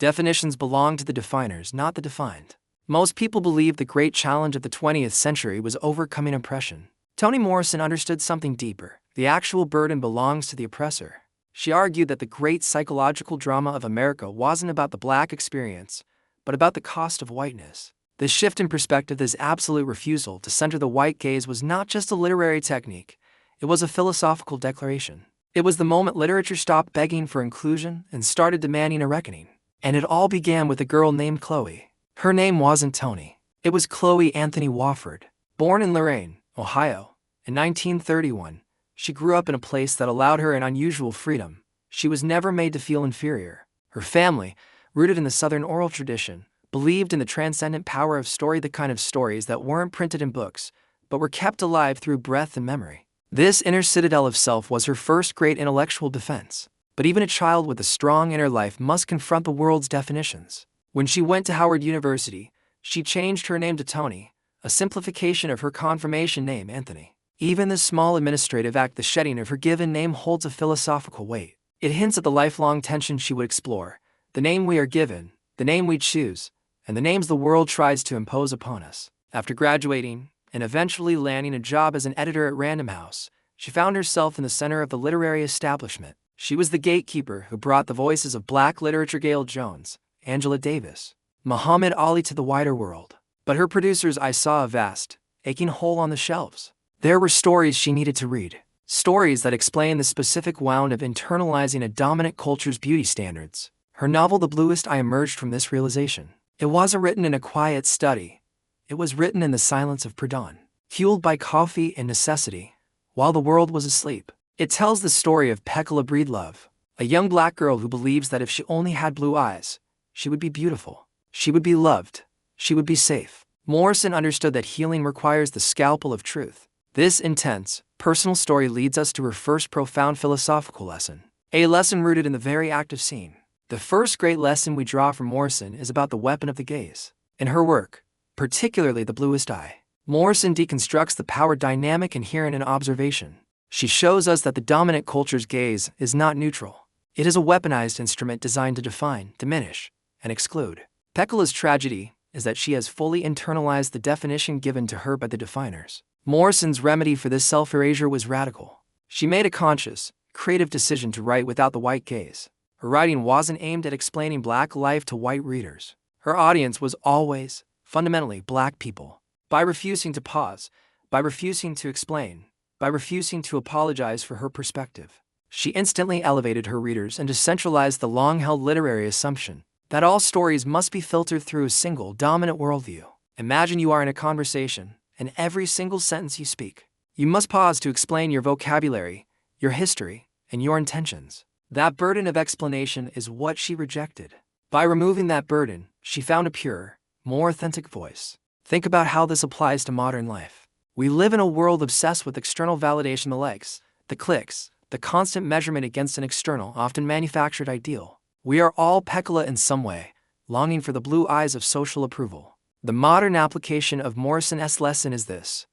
Definitions belong to the definers, not the defined. Most people believe the great challenge of the 20th century was overcoming oppression. Toni Morrison understood something deeper. The actual burden belongs to the oppressor. She argued that the great psychological drama of America wasn't about the black experience, but about the cost of whiteness. This shift in perspective, this absolute refusal to center the white gaze, was not just a literary technique, it was a philosophical declaration. It was the moment literature stopped begging for inclusion and started demanding a reckoning. And it all began with a girl named Chloe. Her name wasn't Toni. It was Chloe Anthony Wofford. Born in Lorain, Ohio, in 1931, she grew up in a place that allowed her an unusual freedom. She was never made to feel inferior. Her family, rooted in the Southern oral tradition, believed in the transcendent power of story, the kind of stories that weren't printed in books, but were kept alive through breath and memory. This inner citadel of self was her first great intellectual defense. But even a child with a strong inner life must confront the world's definitions. When she went to Howard University, she changed her name to Toni, a simplification of her confirmation name, Anthony. Even this small administrative act, the shedding of her given name, holds a philosophical weight. It hints at the lifelong tension she would explore: the name we are given, the name we choose, and the names the world tries to impose upon us. After graduating, and eventually landing a job as an editor at Random House, she found herself in the center of the literary establishment. She was the gatekeeper who brought the voices of black literature, Gayl Jones, Angela Davis, Muhammad Ali, to the wider world. But her producer's eye saw a vast, aching hole on the shelves. There were stories she needed to read, stories that explained the specific wound of internalizing a dominant culture's beauty standards. Her novel The Bluest Eye emerged from this realization. It wasn't written in a quiet study. It was written in the silence of pre-dawn, fueled by coffee and necessity, while the world was asleep. It tells the story of Pekala Breedlove, a young black girl who believes that if she only had blue eyes, she would be beautiful, she would be loved, she would be safe. Morrison understood that healing requires the scalpel of truth. This intense, personal story leads us to her first profound philosophical lesson, a lesson rooted in the very act of seeing. The first great lesson we draw from Morrison is about the weapon of the gaze. In her work, particularly The Bluest Eye, Morrison deconstructs the power dynamic inherent in observation. She shows us that the dominant culture's gaze is not neutral. It is a weaponized instrument designed to define, diminish, and exclude. Pekala's tragedy is that she has fully internalized the definition given to her by the definers. Morrison's remedy for this self-erasure was radical. She made a conscious, creative decision to write without the white gaze. Her writing wasn't aimed at explaining black life to white readers. Her audience was always, fundamentally, black people. By refusing to pause, by refusing to explain, by refusing to apologize for her perspective, she instantly elevated her readers and decentralized the long-held literary assumption that all stories must be filtered through a single dominant worldview. Imagine you are in a conversation, and every single sentence you speak, you must pause to explain your vocabulary, your history, and your intentions. That burden of explanation is what she rejected. By removing that burden, she found a purer, more authentic voice. Think about how this applies to modern life. We live in a world obsessed with external validation, the likes, the clicks, the constant measurement against an external, often manufactured ideal. We are all Pekala in some way, longing for the blue eyes of social approval. The modern application of Morrison's lesson is this: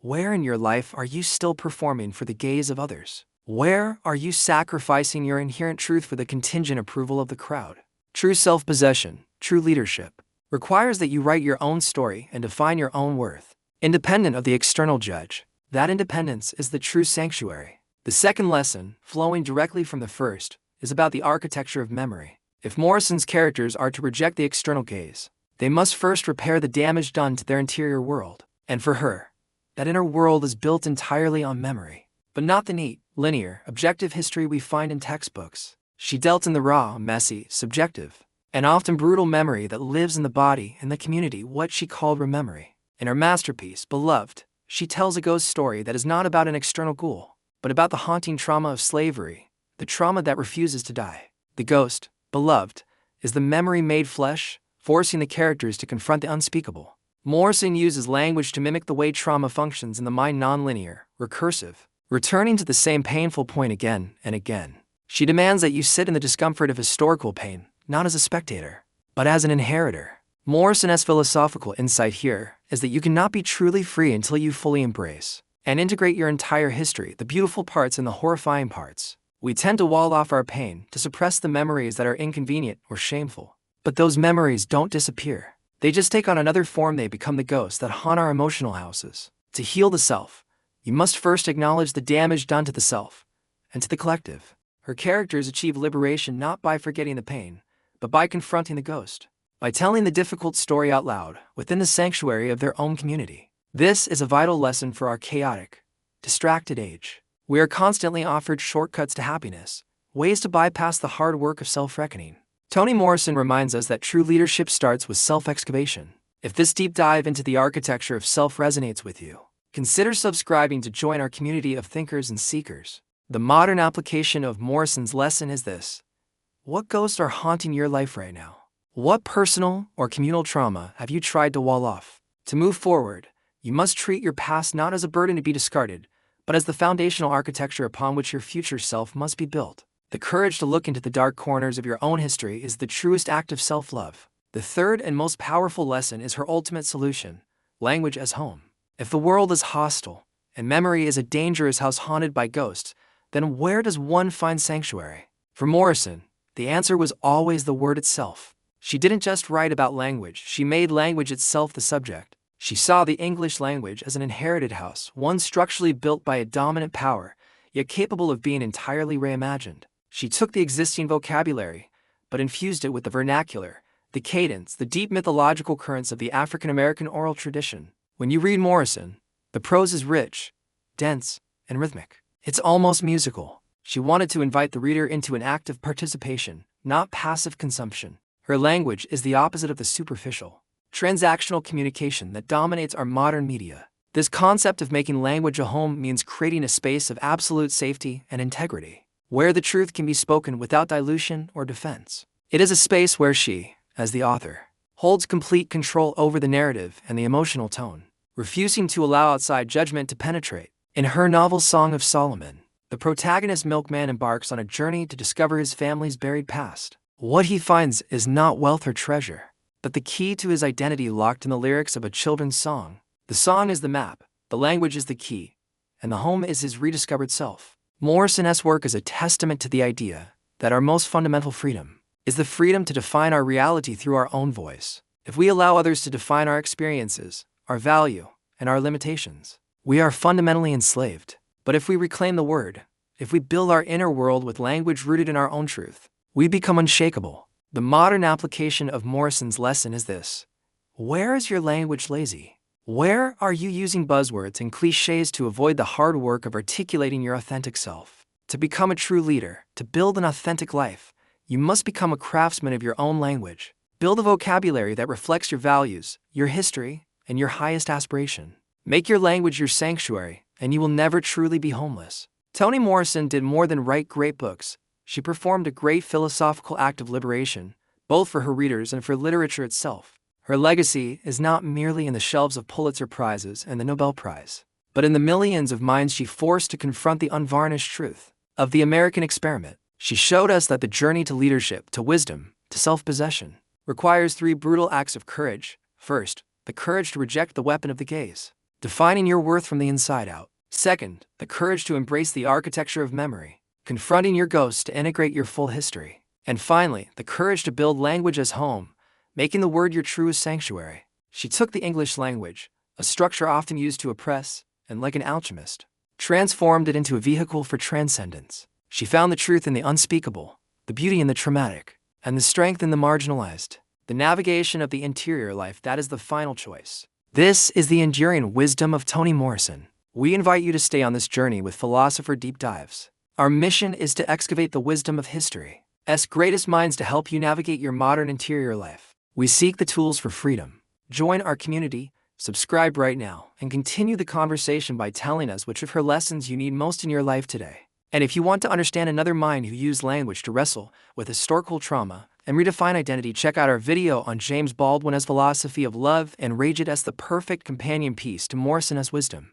where in your life are you still performing for the gaze of others? Where are you sacrificing your inherent truth for the contingent approval of the crowd? True self-possession, true leadership, requires that you write your own story and define your own worth, independent of the external judge. That independence is the true sanctuary. The second lesson, flowing directly from the first, is about the architecture of memory. If Morrison's characters are to reject the external gaze, they must first repair the damage done to their interior world. And for her, that inner world is built entirely on memory, but not the neat, linear, objective history we find in textbooks. She dealt in the raw, messy, subjective, and often brutal memory that lives in the body and the community, what she called Rememory. In her masterpiece, Beloved, she tells a ghost story that is not about an external ghoul, but about the haunting trauma of slavery, the trauma that refuses to die. The ghost, Beloved, is the memory made flesh, forcing the characters to confront the unspeakable. Morrison uses language to mimic the way trauma functions in the mind: nonlinear, recursive, returning to the same painful point again and again. She demands that you sit in the discomfort of historical pain, not as a spectator, but as an inheritor. Morrison's philosophical insight here is that you cannot be truly free until you fully embrace and integrate your entire history, the beautiful parts and the horrifying parts. We tend to wall off our pain, to suppress the memories that are inconvenient or shameful. But those memories don't disappear. They just take on another form. They become the ghosts that haunt our emotional houses. To heal the self, you must first acknowledge the damage done to the self and to the collective. Her characters achieve liberation not by forgetting the pain, but by confronting the ghost, by telling the difficult story out loud within the sanctuary of their own community. This is a vital lesson for our chaotic, distracted age. We are constantly offered shortcuts to happiness, ways to bypass the hard work of self-reckoning. Toni Morrison reminds us that true leadership starts with self-excavation. If this deep dive into the architecture of self resonates with you, consider subscribing to join our community of thinkers and seekers. The modern application of Morrison's lesson is this: what ghosts are haunting your life right now? What personal or communal trauma have you tried to wall off? To move forward, you must treat your past not as a burden to be discarded, but as the foundational architecture upon which your future self must be built. The courage to look into the dark corners of your own history is the truest act of self-love. The third and most powerful lesson is her ultimate solution: language as home. If the world is hostile, and memory is a dangerous house haunted by ghosts, then where does one find sanctuary? For Morrison, the answer was always the word itself. She didn't just write about language, she made language itself the subject. She saw the English language as an inherited house, one structurally built by a dominant power, yet capable of being entirely reimagined. She took the existing vocabulary, but infused it with the vernacular, the cadence, the deep mythological currents of the African-American oral tradition. When you read Morrison, the prose is rich, dense, and rhythmic. It's almost musical. She wanted to invite the reader into an active participation, not passive consumption. Her language is the opposite of the superficial, transactional communication that dominates our modern media. This concept of making language a home means creating a space of absolute safety and integrity, where the truth can be spoken without dilution or defense. It is a space where she, as the author, holds complete control over the narrative and the emotional tone, refusing to allow outside judgment to penetrate. In her novel Song of Solomon, the protagonist milkman embarks on a journey to discover his family's buried past. What he finds is not wealth or treasure, but the key to his identity locked in the lyrics of a children's song. The song is the map, the language is the key, and the home is his rediscovered self. Morrison's work is a testament to the idea that our most fundamental freedom is the freedom to define our reality through our own voice. If we allow others to define our experiences, our value, and our limitations, we are fundamentally enslaved. But if we reclaim the word, if we build our inner world with language rooted in our own truth, we become unshakable. The modern application of Morrison's lesson is this: where is your language lazy? Where are you using buzzwords and cliches to avoid the hard work of articulating your authentic self? To become a true leader, to build an authentic life, you must become a craftsman of your own language. Build a vocabulary that reflects your values, your history, and your highest aspiration. Make your language your sanctuary, and you will never truly be homeless. Toni Morrison did more than write great books. She performed a great philosophical act of liberation, both for her readers and for literature itself. Her legacy is not merely in the shelves of Pulitzer Prizes and the Nobel Prize, but in the millions of minds she forced to confront the unvarnished truth of the American experiment. She showed us that the journey to leadership, to wisdom, to self-possession, requires 3 brutal acts of courage. First, the courage to reject the weapon of the gaze, defining your worth from the inside out. Second, the courage to embrace the architecture of memory, confronting your ghosts to integrate your full history. And finally, the courage to build language as home, making the word your truest sanctuary. She took the English language, a structure often used to oppress, and like an alchemist, transformed it into a vehicle for transcendence. She found the truth in the unspeakable, the beauty in the traumatic, and the strength in the marginalized. The navigation of the interior life, that is the final choice. This is the enduring wisdom of Toni Morrison. We invite you to stay on this journey with Philosopher Deep Dives. Our mission is to excavate the wisdom of history's greatest minds to help you navigate your modern interior life. We seek the tools for freedom. Join our community, subscribe right now, and continue the conversation by telling us which of her lessons you need most in your life today. And if you want to understand another mind who used language to wrestle with historical trauma and redefine identity, check out our video on James Baldwin's philosophy of love and rage it as the perfect companion piece to Morrison's wisdom.